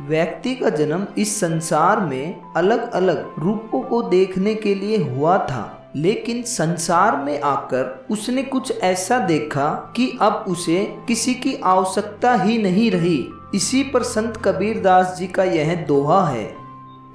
व्यक्ति का जन्म इस संसार में अलग अलग रूपों को देखने के लिए हुआ था, लेकिन संसार में आकर उसने कुछ ऐसा देखा कि अब उसे किसी की आवश्यकता ही नहीं रही। इसी पर संत कबीरदास जी का यह दोहा है,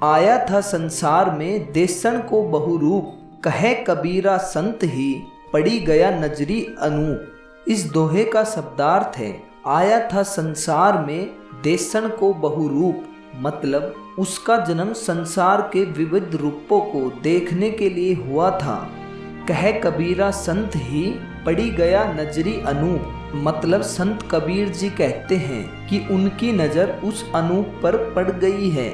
आया था संसार में देसन को बहुरूप, कहे कबीरा संत ही पड़ी गया नजरी अनूप। इस दोहे का शब्दार्थ है, आया था संसार में देसन को बहुरूप, मतलब उसका जन्म संसार के विविध रूपों को देखने के लिए हुआ था। कहे कबीरा संत ही पड़ी गया नजरी अनूप, मतलब संत कबीर जी कहते हैं कि उनकी नज़र उस अनूप पर पड़ गई है।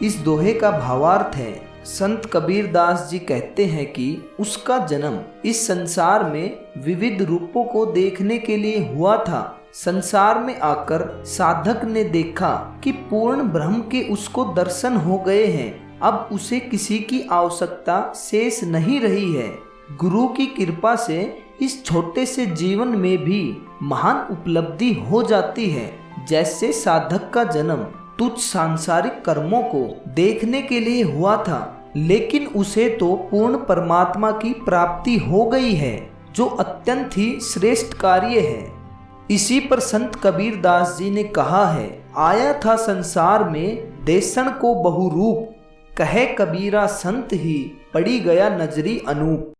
इस दोहे का भावार्थ है, संत कबीरदास जी कहते हैं कि उसका जन्म इस संसार में विविध रूपों को देखने के लिए हुआ था। संसार में आकर साधक ने देखा कि पूर्ण ब्रह्म के उसको दर्शन हो गए हैं, अब उसे किसी की आवश्यकता शेष नहीं रही है। गुरु की कृपा से इस छोटे से जीवन में भी महान उपलब्धि हो जाती है। जैसे साधक का जन्म तुच्छ सांसारिक कर्मों को देखने के लिए हुआ था, लेकिन उसे तो पूर्ण परमात्मा की प्राप्ति हो गई है, जो अत्यंत ही श्रेष्ठ कार्य है। इसी पर संत कबीरदास जी ने कहा है, आया था संसार में देसन को बहुरूप, कहे कबीरा संत ही पड़ी गया नजरी अनूप।